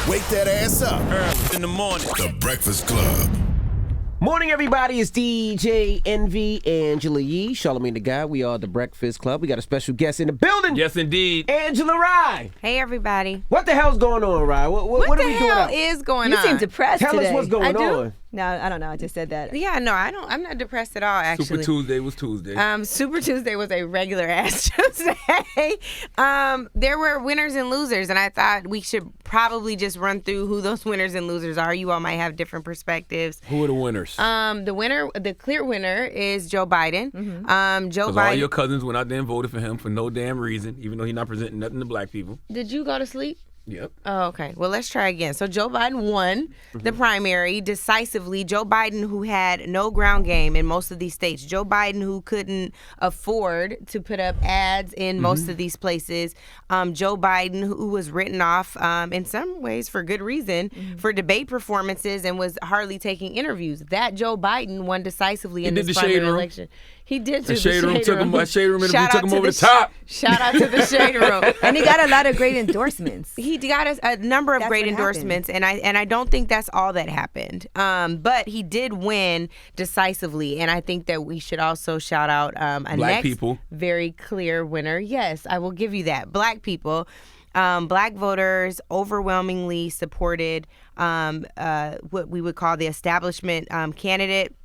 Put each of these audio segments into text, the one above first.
Wake that ass up. Early in the morning. The Breakfast Club. Morning, everybody. It's DJ Envy, Angela Yee, Charlamagne the Guy. We are the Breakfast Club. We got a special guest in the building. Yes, indeed. Angela Rye. Hey, everybody. What the hell's going on, Rye? What are we doing? What the hell is going You on? seem depressed Tell today. us what's going on. No, I don't know. I just said that. Yeah, no, I'm not depressed at all, actually. Super Tuesday was Tuesday. Super Tuesday was a regular ass Tuesday. There were winners and losers, and I thought we should probably just run through who those winners and losers are. You all might have different perspectives. Who are the winners? The clear winner is Joe Biden. Mm-hmm. Joe Because Biden. all your cousins went out there and voted for him for no damn reason, even though he's not presenting nothing to black people. Did you go to sleep? Yep. Oh, okay. Well, let's try again. So Joe Biden won the primary decisively. Joe Biden, who had no ground game in most of these states. Joe Biden, who couldn't afford to put up ads in most of these places. Joe Biden, who was written off in some ways for good reason for debate performances and was hardly taking interviews. That Joe Biden won decisively in this primary election. He did do the shade room. Took him Shout took out him to over the the top. Shout out to the shade room. And he got a lot of great endorsements. He got a number of That's great what endorsements, and I don't think that's all that happened. But he did win decisively, and I think that we should also shout out Black next people. very clear winner. Yes, I will give you that. Black people. Black voters overwhelmingly supported what we would call the establishment candidate.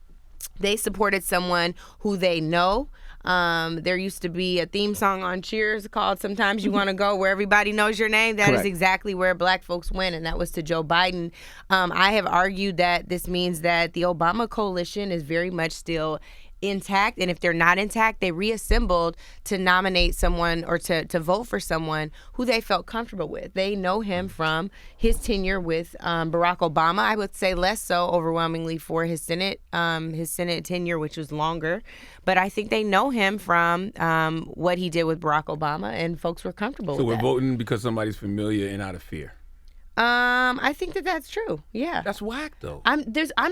They supported someone who they know. There used to be a theme song on Cheers called Sometimes You Want to Go, where everybody knows your name. That is exactly where black folks went, and that was to Joe Biden. I have argued that this means that the Obama coalition is very much still intact, and if they're not intact, they reassembled to nominate someone or to vote for someone who they felt comfortable with. They know him from his tenure with Barack Obama. I would say less so overwhelmingly for his Senate tenure, which was longer, but I think they know him from what he did with Barack Obama, and folks were comfortable So with we're that. voting because somebody's familiar and out of fear. I think that's true. Yeah. That's whack, though. I'm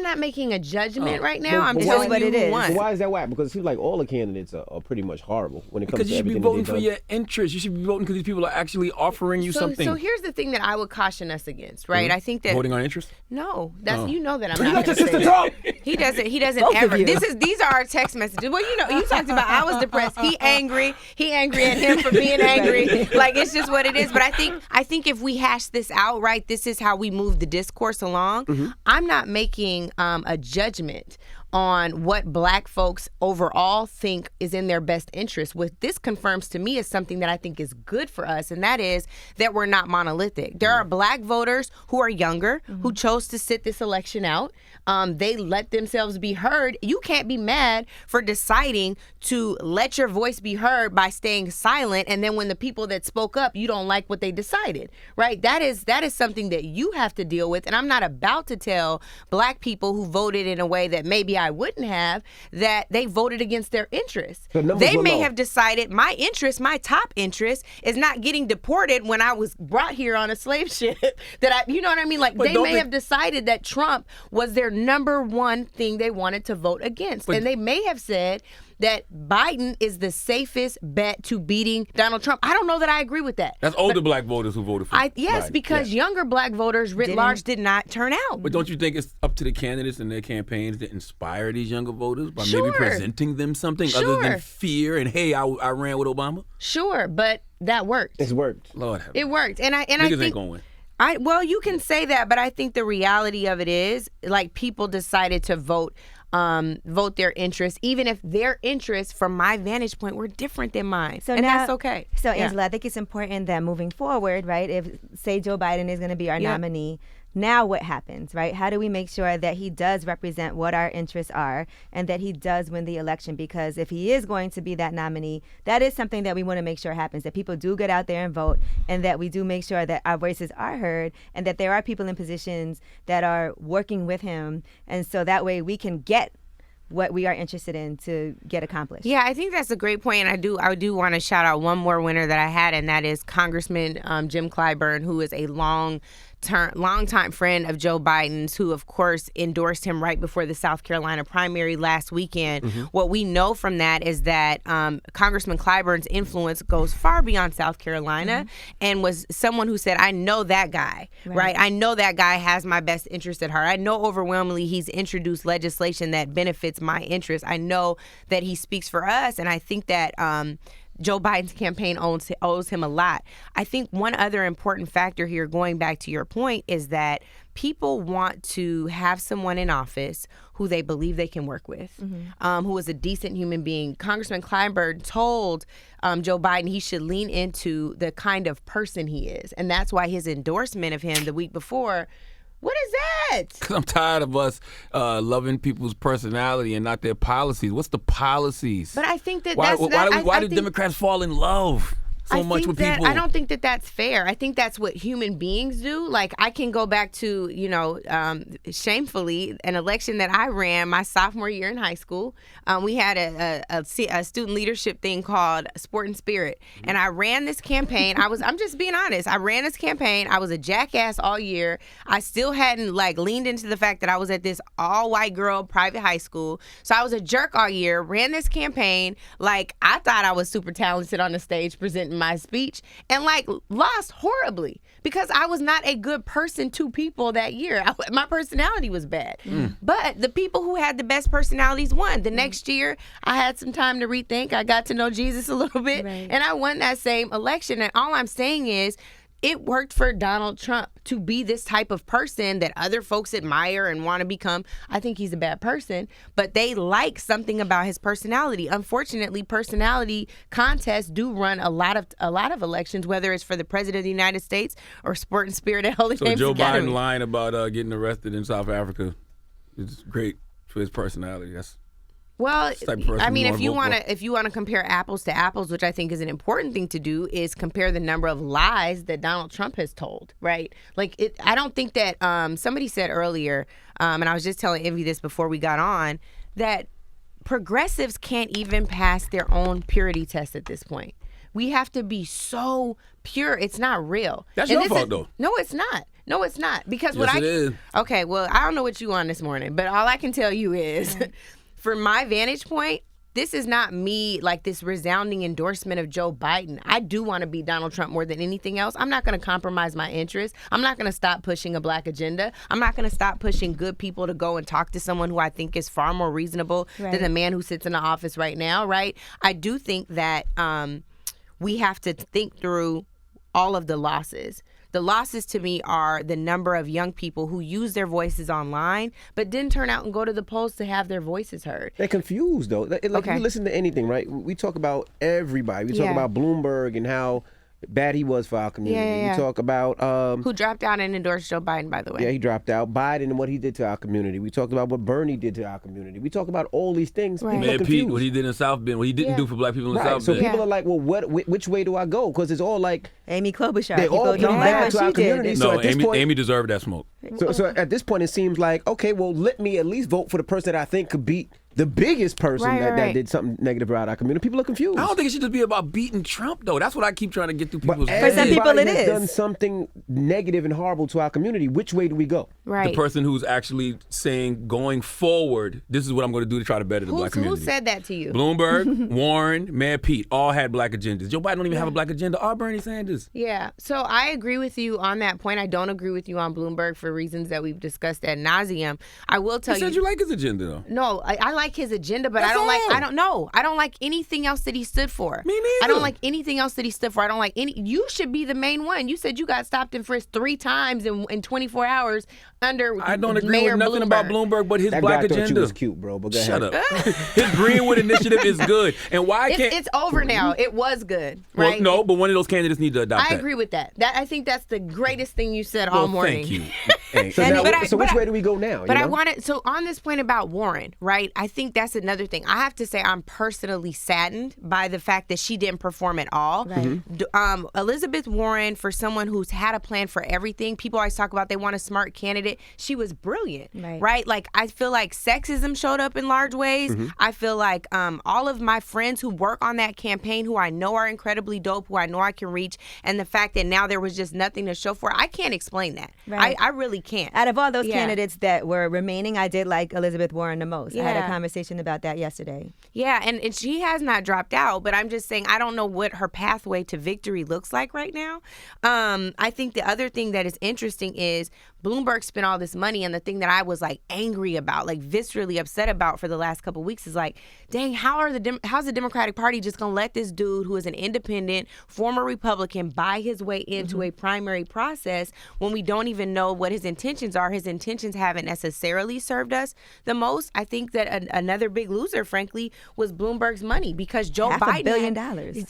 not making a judgment right now. But- I'm but telling what you it who is. won. Why is that whack? Because it seems like all the candidates are pretty much horrible when it comes Because to you should be everything voting that for they've your done. interests. You should be voting because these people are actually offering you something. So here's the thing that I would caution us against, right? I think that Voting on interest? no, that's you know that I'm You not let going your to say sister that. talk. He doesn't Both of ever. you. These are our text messages. Well, you talked about I was depressed. He angry at him for being angry. Like, it's just what it is. But I think if we hash this out, right, this is how we move the discourse along. I'm not making a judgment on what black folks overall think is in their best interest. What this confirms to me is something that I think is good for us, and that is that we're not monolithic. There are black voters who are younger, who chose to sit this election out. They let themselves be heard. You can't be mad for deciding to let your voice be heard by staying silent, and then when the people that spoke up, you don't like what they decided, right? That is something that you have to deal with, and I'm not about to tell black people who voted in a way that maybe I wouldn't have, that they voted against their interests. The numbers They were may low. have decided my interest, my top interest, is not getting deported when I was brought here on a slave ship. You know what I mean? Like, But they don't may they- have decided that Trump was their number one thing they wanted to vote against. But- And they may have said that Biden is the safest bet to beating Donald Trump. I don't know that I agree with that. That's older black voters who voted for Yes, Biden. because younger black voters writ large did not turn out. But don't you think it's up to the candidates and their campaigns to inspire these younger voters by Sure. maybe presenting them something other Sure. than fear and, hey, I ran with Obama? Sure, but that worked. It's worked. Lord have It mercy. worked. And I Niggas think ain't going to win. Well, you can say that, but I think the reality of it is, like, people decided to vote their interests, even if their interests, from my vantage point, were different than mine. So and now, that's okay. So, Yeah. Angela, I think it's important that moving forward, right, if, say, Joe Biden is going to be our Yeah. nominee, now what happens, right? How do we make sure that he does represent what our interests are and that he does win the election? Because if he is going to be that nominee, that is something that we want to make sure happens, that people do get out there and vote, and that we do make sure that our voices are heard, and that there are people in positions that are working with him. And so that way we can get what we are interested in to get accomplished. Yeah, I think that's a great point. And I do want to shout out one more winner that I had, and that is Congressman Jim Clyburn, who is a longtime friend of Joe Biden's, who of course endorsed him right before the South Carolina primary last weekend. What we know from that is that Congressman Clyburn's influence goes far beyond South Carolina, and was someone who said, I know that guy, right? I know that guy has my best interest at heart. I know overwhelmingly he's introduced legislation that benefits my interests. I know that he speaks for us, and I think that Joe Biden's campaign owes him a lot. I think one other important factor here, going back to your point, is that people want to have someone in office who they believe they can work with, who is a decent human being. Congressman Clyburn told Joe Biden he should lean into the kind of person he is. And that's why his endorsement of him the week before. What is that? Because I'm tired of us loving people's personality and not their policies. What's the policies? But I think that why do Democrats fall in love so much with people? I don't think that that's fair. I think that's what human beings do. Like, I can go back to, shamefully, an election that I ran my sophomore year in high school. We had a student leadership thing called Sport and Spirit. And I ran this campaign. I'm just being honest. I ran this campaign. I was a jackass all year. I still hadn't leaned into the fact that I was at this all white girl private high school. So I was a jerk all year, ran this campaign. I thought I was super talented on the stage presenting my speech, and lost horribly because I was not a good person to people that year. My personality was bad. But the people who had the best personalities won. The next year, I had some time to rethink. I got to know Jesus a little bit, and I won that same election. And all I'm saying is, it worked for Donald Trump to be this type of person that other folks admire and want to become. I think he's a bad person, but they like something about his personality. Unfortunately, personality contests do run a lot of elections, whether it's for the president of the United States or Sport and Spirit at Holy Names Joe Academy. Biden lying about getting arrested in South Africa is great for his personality. Well, I mean, if you want to to compare apples to apples, which I think is an important thing to do, is compare the number of lies that Donald Trump has told, right? I don't think that somebody said earlier, and I was just telling Envy this before we got on, that progressives can't even pass their own purity test at this point. We have to be so pure. It's not real. That's your fault, though. No, it's not. No, it's not. Because yes, it is. Okay, well, I don't know what you on this morning, but all I can tell you is... From my vantage point, this is not me this resounding endorsement of Joe Biden. I do want to beat Donald Trump more than anything else. I'm not going to compromise my interests. I'm not going to stop pushing a black agenda. I'm not going to stop pushing good people to go and talk to someone who I think is far more reasonable than the man who sits in the office right now, right? I do think that we have to think through all of the losses. The losses to me are the number of young people who use their voices online but didn't turn out and go to the polls to have their voices heard. They're confused, though. If you listen to anything, right? We talk about everybody. We talk about Bloomberg and how bad he was for our community. We talk about... who dropped out and endorsed Joe Biden, by the way. Yeah, he dropped out. Biden and what he did to our community. We talked about what Bernie did to our community. We talk about all these things. Right. People are Man, confused. Pete, what he did in South Bend, what he didn't do for black people in South So Bend. people are like, well, which way do I go? Because it's all Amy Klobuchar. They all don't come like back what to our she did. community. So No, at this point, Amy deserved that smoke. So at this point, it seems like, okay, well, let me at least vote for the person that I think could beat the biggest person that did something negative about our community. People are confused. I don't think it should just be about beating Trump, though. That's what I keep trying to get through people's But For some people, it everybody has is. done something negative and horrible to our community. Which way do we go? Right. The person who's actually saying, going forward, this is what I'm going to do to try to better the black community. Who said that to you? Bloomberg, Warren, Mayor Pete, all had black agendas. Joe Biden don't even have a black agenda, or Bernie Sanders. Yeah. So I agree with you on that point. I don't agree with you on Bloomberg for reasons that we've discussed ad nauseum. I will tell You said you like his agenda, though. No, I like his agenda, but That's all. I don't like anything else that he stood for. Me neither. I don't like anything else that he stood for. I don't like you should be the main one. You said you got stopped and frisked 3 times in 24 hours under I don't agree Mayor with nothing about Bloomberg but his That black guy thought agenda. you was cute, bro. But go Shut ahead. up. His Greenwood initiative is good. And why can't... It's over now. It was good, Well, right? no, but one of those candidates need to adopt I that. agree with that. I think that's the greatest thing you said all morning. Thank you. So which way do we go now? But I wanted, so on this point about Warren, right? I think that's another thing. I have to say I'm personally saddened by the fact that she didn't perform at all. Right. Elizabeth Warren, for someone who's had a plan for everything, people always talk about they want a smart candidate. She was brilliant, right? Like, I feel like sexism showed up in large ways. I feel like all of my friends who work on that campaign, who I know are incredibly dope, who I know I can reach, and the fact that now there was just nothing to show for it, I can't explain that. Right. I really can't. Out of all those candidates that were remaining, I did like Elizabeth Warren the most. I had a conversation about that yesterday. Yeah, and she has not dropped out, but I'm just saying I don't know what her pathway to victory looks like right now. I think the other thing that is interesting is Bloomberg spent all this money, and the thing that I was like angry about, like viscerally upset about for the last couple of weeks is like, dang, how's the Democratic Party just gonna let this dude who is an independent, former Republican buy his way into a primary process when we don't even know what his intentions are? His intentions haven't necessarily served us the most. I think that another big loser, frankly, was Bloomberg's money, because Joe Biden $500 million.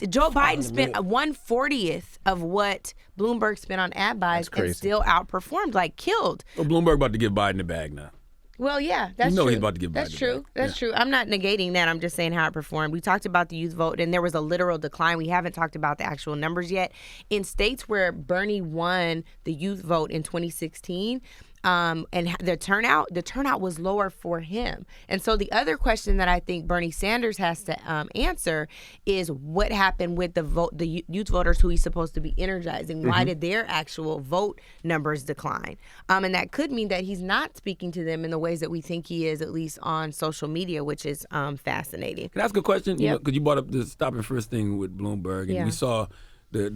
Joe Biden spent 1/40th of what Bloomberg spent on ad buys and still outperformed, like killed. Well, Bloomberg about to give Biden the bag now. Well, yeah, that's true. He's about to give Biden That's the true. bag. That's true. I'm not negating that. I'm just saying how it performed. We talked about the youth vote, and there was a literal decline. We haven't talked about the actual numbers yet. In states where Bernie won the youth vote in 2016, and the turnout was lower for him. And so the other question that I think Bernie Sanders has to answer is what happened with the youth voters who he's supposed to be energizing. Why did their actual vote numbers decline? And that could mean that he's not speaking to them in the ways that we think he is, at least on social media, which is fascinating. Can I ask a question? Yep. Because you brought up the stop and frisk thing with Bloomberg, and we saw the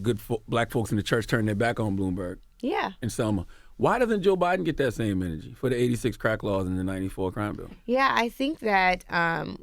good black folks in the church turn their back on Bloomberg. Yeah. In Selma. Why doesn't Joe Biden get that same energy for the 86 crack laws and the 94 crime bill? Yeah, I think that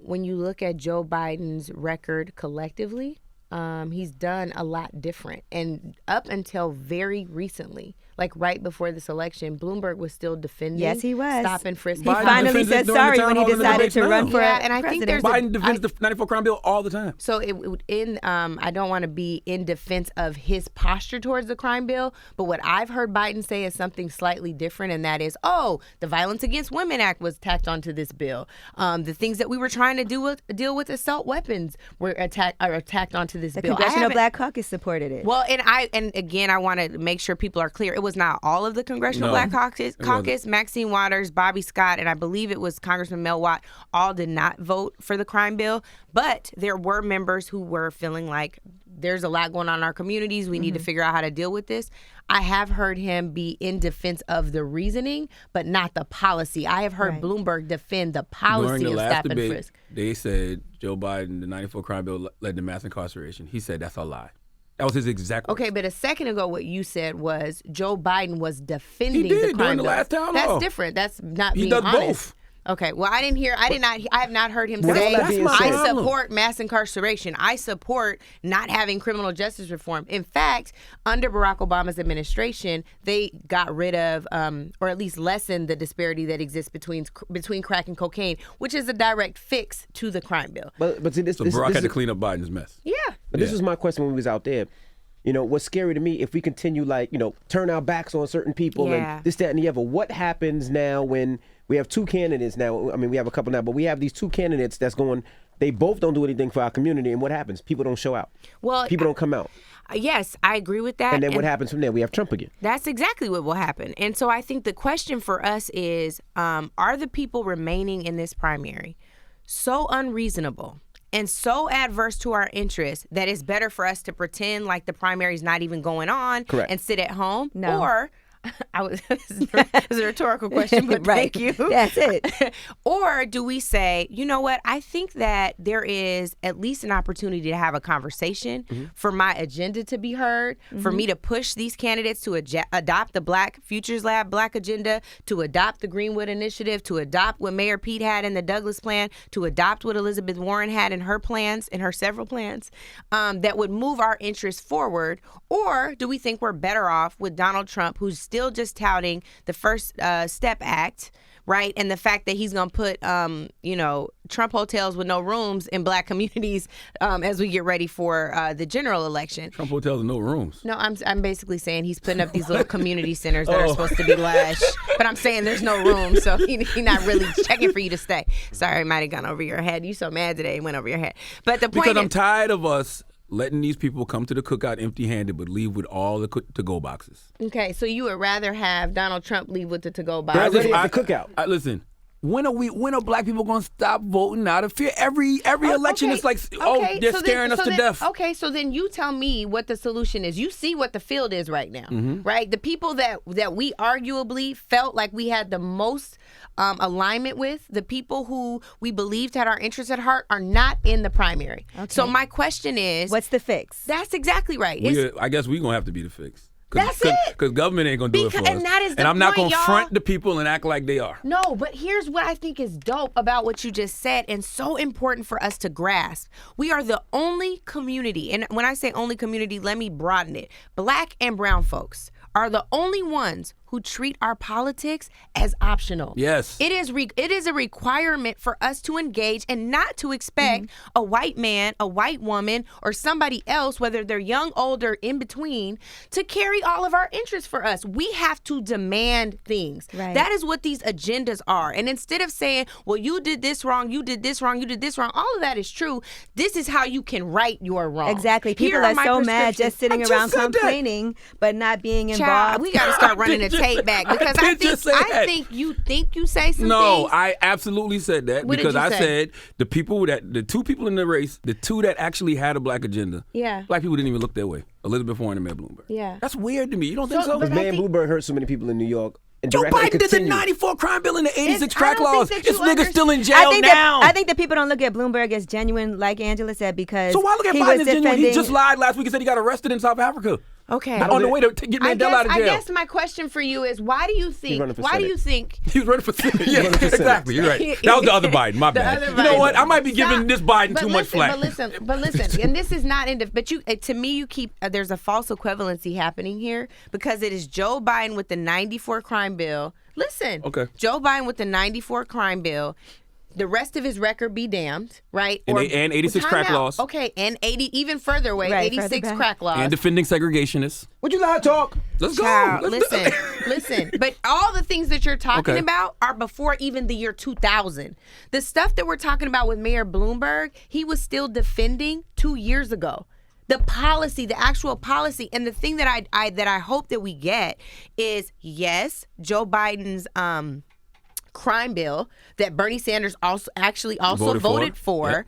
when you look at Joe Biden's record collectively, he's done a lot different. And up until very recently, like right before this election, Bloomberg was still defending. Yes, he was. Stop and frisk. He finally said sorry when he decided to run for and I think there's Biden defends the 94 crime bill all the time. So I don't want to be in defense of his posture towards the crime bill, but what I've heard Biden say is something slightly different, and that is, the Violence Against Women Act was tacked onto this bill. The things that we were trying to deal with assault weapons were tacked onto this bill. The Congressional Black Caucus supported it. Well, and again, I want to make sure people are clear. It was not all of the Congressional Black Caucus. Maxine Waters, Bobby Scott, and I believe it was Congressman Mel Watt, all did not vote for the crime bill. But there were members who were feeling like there's a lot going on in our communities. We need to figure out how to deal with this. I have heard him be in defense of the reasoning, but not the policy. I have heard Bloomberg defend the policy During the of last stop debate, and frisk. they said Joe Biden, the 94 crime bill, led to mass incarceration. He said that's a lie. That was his exact words. Okay, but a second ago, what you said was Joe Biden was defending He did the crime during the bill. last town That's hall. different. That's not He being does honest. both. Okay, well, I have not heard him Well, say, that's my I problem. support mass incarceration. I support not having criminal justice reform. In fact, under Barack Obama's administration, they got rid of, or at least lessened the disparity that exists between crack and cocaine, which is a direct fix to the crime bill. But see, So Barack had to clean up Biden's mess. Yeah. But this was my question when we was out there. What's scary to me, if we continue turn our backs on certain people and this, that, and the other, what happens now when we have two candidates now? I mean, we have a couple now, but we have these two candidates that's going, they both don't do anything for our community, and what happens? People don't show out. Well, people don't come out. Yes, I agree with that. And then what happens from there? We have Trump again. That's exactly what will happen. And so I think the question for us is, are the people remaining in this primary so unreasonable and so adverse to our interests that it's better for us to pretend like the primary is not even going on and sit at home? No. Or it's a rhetorical question, but thank you. That's it. Or do we say, you know what? I think that there is at least an opportunity to have a conversation for my agenda to be heard, for me to push these candidates to adopt the Black Futures Lab Black agenda, to adopt the Greenwood Initiative, to adopt what Mayor Pete had in the Douglas plan, to adopt what Elizabeth Warren had in her plans, in her several plans, that would move our interests forward? Or do we think we're better off with Donald Trump, who's still just touting the First Step Act, right? And the fact that he's going to put, Trump hotels with no rooms in black communities as we get ready for the general election. Trump hotels with no rooms. No, I'm basically saying he's putting up these little community centers that are supposed to be lush. But I'm saying there's no room, so he's not really checking for you to stay. Sorry, it might have gone over your head. You so mad today, it went over your head. But the point because I'm tired of us letting these people come to the cookout empty-handed but leave with all the to-go boxes. Okay, so you would rather have Donald Trump leave with the to-go box? They're ready at the cookout. Listen, when are black people going to stop voting out of fear? Every election is like, they're scaring us to death. Okay, so then you tell me what the solution is. You see what the field is right now, right? The people that we arguably felt like we had the most alignment with, the people who we believed had our interests at heart, are not in the primary. Okay. So my question is, what's the fix? That's exactly right. I guess we're going to have to be the fix. That's it. Because government ain't going to do it for us. And that is the And I'm not point, going to front the people and act like they are. No, but here's what I think is dope about what you just said and so important for us to grasp. We are the only community, and when I say only community, let me broaden it. Black and brown folks are the only ones who treat our politics as optional. Yes. It is a requirement for us to engage and not to expect a white man, a white woman, or somebody else, whether they're young, old, or in between, to carry all of our interests for us. We have to demand things. Right. That is what these agendas are. And instead of saying, well, you did this wrong, you did this wrong, you did this wrong, all of that is true. This is how you can right your wrong. Exactly. People are so mad just sitting around complaining, but not being involved. Child, we got to start running the tape back, because I think you say some No, things. I absolutely said that What did because you I say? said the two people in the race, the two that actually had a black agenda, Yeah. black people didn't even look their way. Elizabeth Warren and Mayor Bloomberg. Yeah. That's weird to me. You don't think so? Because Mayor Bloomberg hurt so many people in New York. And Joe directly Biden did the continued. 94 crime bill and the 86 I crack don't think laws. that This you nigga's still in jail now. I think that people don't look at Bloomberg as genuine, like Angela said, because So why look at he Biden was as genuine? He defending. just lied last week and said he got arrested in South Africa. Okay. On the way to get Mandela out of jail. I guess my question for you is, why do you think? He was running for Senate. Yeah, running for Senate. exactly. You're right. That was the other Biden. My bad. You know what? I might be giving this Biden too much flack. But listen, and this is not but to me, you keep there's a false equivalency happening here, because it is Joe Biden with the 94 crime bill. Listen, Okay. Joe Biden with the 94 crime bill. The rest of his record be damned, right? And 86 crack laws. Okay, and 80, even further away, Right, 86 further back. crack laws. And defending segregationists. Would you not talk? Let's Child, go. listen. But all the things that you're talking Okay. about are before even the year 2000. The stuff that we're talking about with Mayor Bloomberg, he was still defending 2 years ago. The policy, the actual policy, and the thing that I hope that we get is, yes, Joe Biden's crime bill that Bernie Sanders also voted for.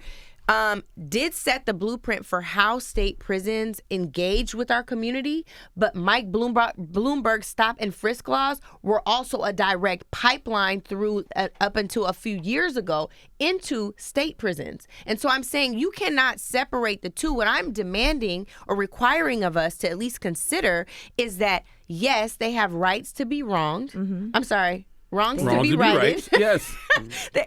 Yep. Did set the blueprint for how state prisons engage with our community, but Mike Bloomberg's stop and frisk laws were also a direct pipeline through up until a few years ago into state prisons. And so I'm saying you cannot separate the two. What I'm demanding or requiring of us to at least consider is that, yes, they have rights to be wronged. I'm sorry. Wrongs to be righted. Yes.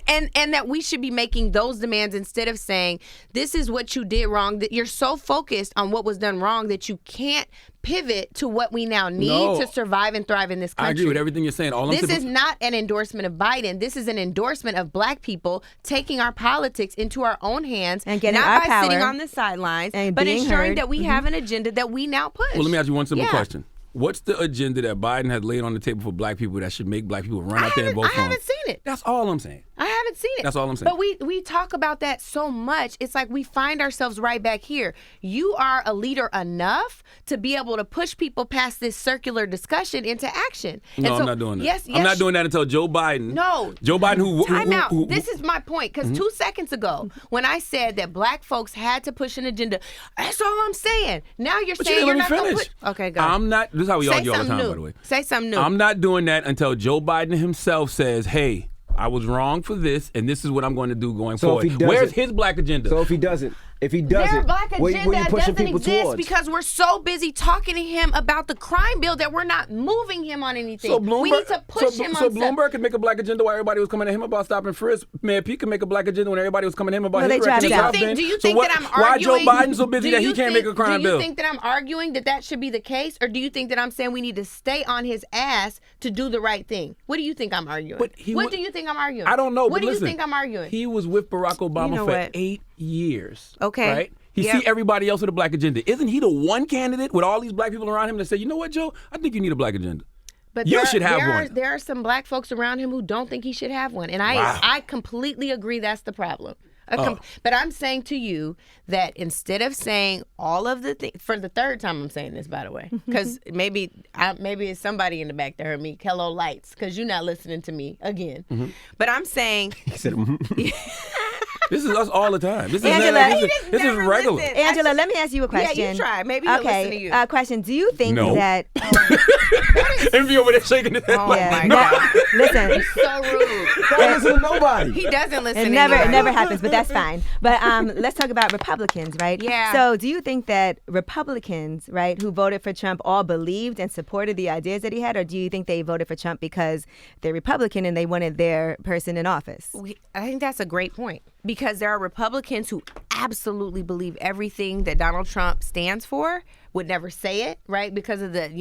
and that we should be making those demands instead of saying, this is what you did wrong, that you're so focused on what was done wrong that you can't pivot to what we now need to survive and thrive in this country. I agree with everything you're saying. This is not an endorsement of Biden. This is an endorsement of black people taking our politics into our own hands, and getting not our by power sitting on the sidelines, but being ensuring heard. that we have an agenda that we now push. Well, let me ask you one simple question. What's the agenda that Biden has laid on the table for black people that should make black people run out there and vote for him? I haven't seen it. That's all I'm saying. I haven't seen it. That's all I'm saying. But we talk about that so much. It's like we find ourselves right back here. You are a leader enough to be able to push people past this circular discussion into action. No, I'm not doing that. Yes, I'm not doing that until Joe Biden. No. Joe Biden Time out. who This is my point. Because 2 seconds ago, when I said that black folks had to push an agenda, that's all I'm saying. Now you're But saying you you're didn't not let me going to finish. put... Okay, go. I'm not. This is how we argue all the time, by the way. Say something new. I'm not doing that until Joe Biden himself says, hey, I was wrong for this, and this is what I'm going to do going So if forward. he doesn't- Where's his black agenda? So if he doesn't, If he doesn't, their black where agenda you pushing doesn't people exist towards? because we're so busy talking to him about the crime bill that we're not moving him on anything. So Bloomberg, we need to push him on stuff. Bloomberg could make a black agenda while everybody was coming at him about stopping frisk. Mayor Pete could make a black agenda when everybody was coming at him about Well, his they record. dropped out. Do you think that I'm Why arguing? Joe Biden so busy that he can't make a crime bill? Do you think that I'm arguing that should be the case, or do you think that I'm saying we need to stay on his ass to do the right thing? What do you think I'm arguing? What do you think I'm arguing? I don't know. What but do listen, you think I'm arguing? He was with Barack Obama You know for what? 8 years. Okay. Right? He Yep. see everybody else with a black agenda. Isn't he the one candidate with all these black people around him that say, you know what, Joe? I think you need a black agenda. But You should have one. There are some black folks around him who don't think he should have one, and I completely agree that's the problem. But I'm saying to you that instead of saying all of the things, for the third time I'm saying this, by the way, because maybe it's somebody in the back that heard me, hello lights, because you're not listening to me again. Mm-hmm. But I'm saying. He said, This is us all the time. This is Angela, this is regular. Angela, let me ask you a question. Yeah, you try. Maybe he'll listen to you. Question. Do you think No. that... Envy over there shaking his head. Oh like, my God. Listen. He's so rude. don't listen to nobody. He doesn't listen It to never anybody. happens, but that's fine. But let's talk about Republicans, right? Yeah. So do you think that Republicans, right, who voted for Trump all believed and supported the ideas that he had, or do you think they voted for Trump because they're Republican and they wanted their person in office? I think that's a great point, because there are Republicans who absolutely believe everything that Donald Trump stands for, would never say it, right? Because of the,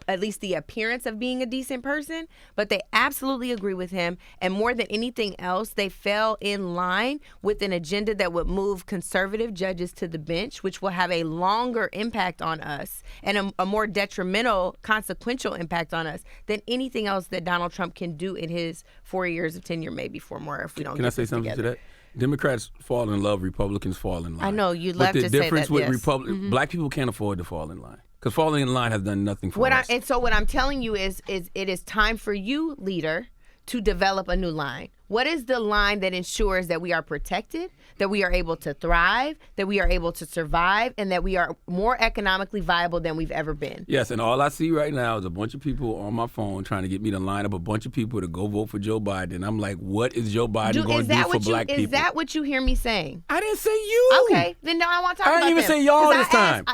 at least the appearance of being a decent person, but they absolutely agree with him. And more than anything else, they fell in line with an agenda that would move conservative judges to the bench, which will have a longer impact on us and a more detrimental, consequential impact on us than anything else that Donald Trump can do in his 4 years of tenure, maybe 4 more if we don't Can get I say this something together. to that? Democrats fall in love, Republicans fall in line. I know, you'd love to say But the difference that, with yes. black people can't afford to fall in line. Because falling in line has done nothing for us. And so what I'm telling you is it is time for you, leader, to develop a new line. What is the line that ensures that we are protected, that we are able to thrive, that we are able to survive, and that we are more economically viable than we've ever been? Yes, and all I see right now is a bunch of people on my phone trying to get me to line up a bunch of people to go vote for Joe Biden. And I'm like, what is Joe Biden going to do for black people? Is that what you hear me saying? I didn't say you. Okay, then no, I want to talk about I didn't even them. say y'all 'Cause this time.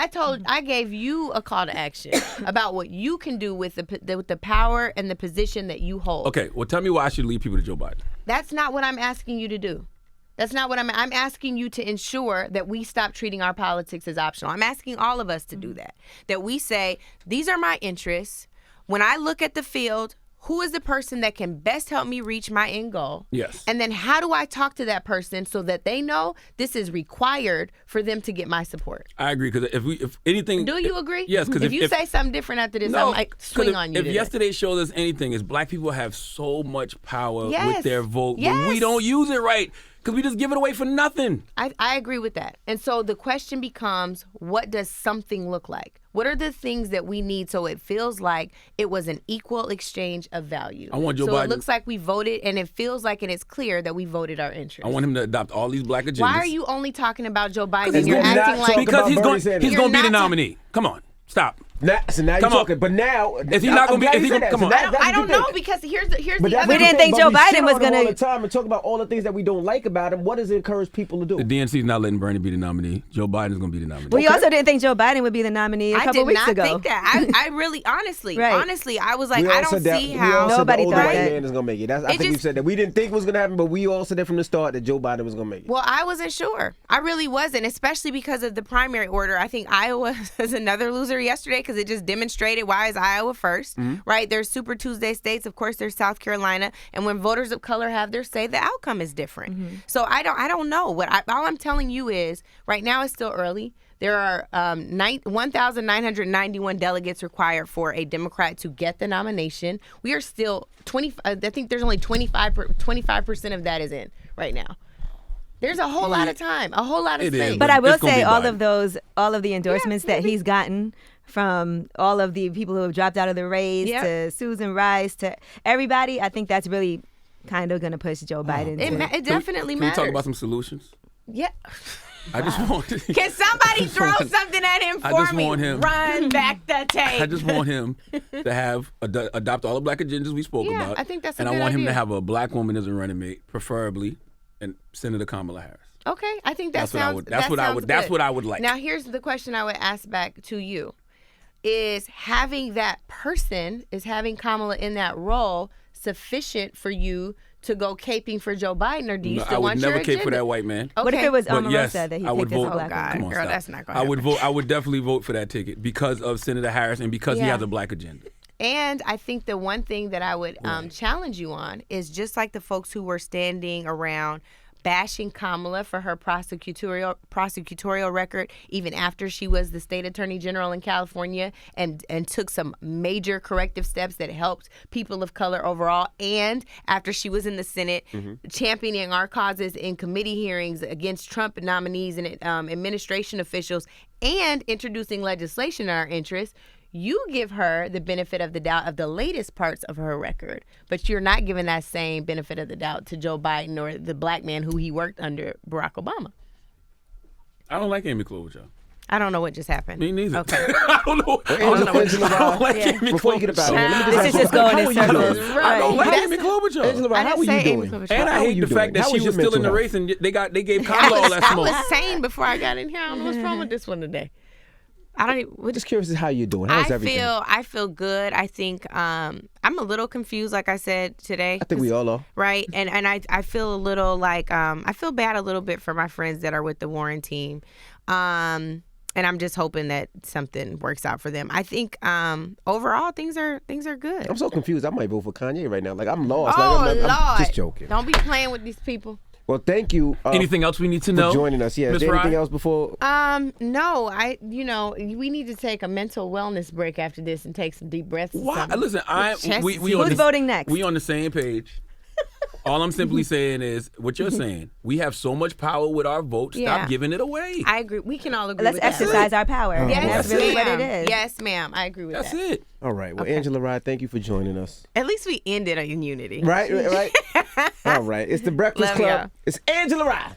I gave you a call to action about what you can do with the power and the position that you hold. Okay, well, tell me why I should lead people to Joe Biden. That's not what I'm asking you to do. That's not what I'm asking you to ensure that we stop treating our politics as optional. I'm asking all of us to do that. That we say, these are my interests. When I look at the field, who is the person that can best help me reach my end goal? Yes. And then how do I talk to that person so that they know this is required for them to get my support? I agree, because if anything... Do you agree? Yes, because if you say something different after this, no, I might swing on you If today. yesterday showed us anything, is black people have so much power Yes. with their vote, but Yes. we don't use it right because we just give it away for nothing. I agree with that. And so the question becomes, what does something look like? What are the things that we need so it feels like it was an equal exchange of value? I want Joe so Biden. it looks like we voted, and it feels like and it's clear that we voted our interest. I want him to adopt all these black agendas. Why are you only talking about Joe Biden? Because You're we're not acting like talking Because about he's Bernie going. Sanders. He's You're going to be the not ta- nominee. Come on, stop. So now you're Come on. talking, but now Is he not I'm gonna be- glad is you he said gonna- that. come So on. that's I don't the know, thing. because here's But the that's other the We didn't thing, think but Joe we Biden shit was on him gonna- all the time and talk about all the things that we don't like about him. What does it encourage people to do? The DNC is not letting Bernie be the nominee. Joe Biden is going to be the nominee. Well, you also didn't think Joe Biden would be the nominee a I couple did weeks not ago. think that. I really, honestly, Right. I was like, We I all don't said that- see we all how. said Nobody the older thought white that. man is gonna make it. I It think we just- said that. We didn't think it was gonna happen, but we all said that from the start that Joe Biden was gonna make it. Well, I wasn't sure. I really wasn't, especially because of the primary order. I think Iowa is another loser yesterday because it just demonstrated why is Iowa first, right? There's Super Tuesday states. Of course, there's South Carolina. And when voters of color have their say, the outcome is different. So I don't know. All I'm telling you is right now it's still early. There are 1,991 delegates required for a Democrat to get the nomination. We are still 20. I think there's only 25% of that is in right now. There's a whole lot of time, a whole lot of It is, space. But I will It's gonna say be all Biden. of the endorsements that he's gotten from all of the people who have dropped out of the race Yep. to Susan Rice to everybody, I think that's really kind of going to push Joe Biden. It definitely Can we matters. talk about some solutions? Yeah. I just want. Can somebody throw something at him I for just me? want him- Run back the tape. I just want him to have adopt all the black agendas we spoke I about. think that's a and good I want him idea. to have a black woman as a running mate, preferably, and Senator Kamala Harris. Okay, I think that That's what I sounds. would. That's that what I sounds would. good. That's what I would like. Now, here's the question I would ask back to you: is having Kamala in that role sufficient for you to go caping for Joe Biden, or do you still want your I would never cape agenda? for that white man. Okay. What if it was But Omarosa yes, that he I would picked as vote. a black God. woman? Come on, Girl, stop. that's not gonna I would happen. vote. I would definitely vote for that ticket because of Senator Harris and because he Yeah. has a black agenda. And I think the one thing that I would challenge you on is just like the folks who were standing around bashing Kamala for her prosecutorial record, even after she was the state attorney general in California and took some major corrective steps that helped people of color overall, and after she was in the Senate championing our causes in committee hearings against Trump nominees and administration officials and introducing legislation in our interest. You give her the benefit of the doubt of the latest parts of her record, but you're not giving that same benefit of the doubt to Joe Biden or the black man who he worked under, Barack Obama. I don't like Amy Klobuchar. I don't know what just happened. Me neither. Okay. I don't know. I don't like Amy Before you get up out Klobuchar. of here, let me This is just going in circles. I don't like That's Amy Klobuchar. Angela, I how didn't are say you Amy doing? Klobuchar. And I How are hate you the fact doing? that How she is your was still in the mental race and they gave I Kamala all that I smoke. was sane before I got in here. I don't know what's wrong with this one today. I don't even. We're just curious as how you're doing. How's everything? I feel good. I think I'm a little confused, like I said today. I think we all are. Right, and I feel a little like I feel bad a little bit for my friends that are with the Warren team, and I'm just hoping that something works out for them. I think overall things are good. I'm so confused. I might vote for Kanye right now. Like I'm lost. Oh like, Lord! I'm just joking. Don't be playing with these people. Well, thank you. Anything else we need to for know? joining us? Yeah. Is Ms. there anything Rye? else before? No, we need to take a mental wellness break after this and take some deep breaths. or Why? something. Listen, we Who's voting next? We on the same page. All I'm simply saying is what you're saying. We have so much power with our vote. Stop Yeah. giving it away. I agree. We can all agree Let's with that. exercise our power. Yes, That's really what it ma'am. is. Yes, ma'am. I agree with That's that. it. All right. Well, Angela Rye, thank you for joining us. At least we ended in unity. Right. All right. It's the Breakfast Love Club. y'all. It's Angela Rye.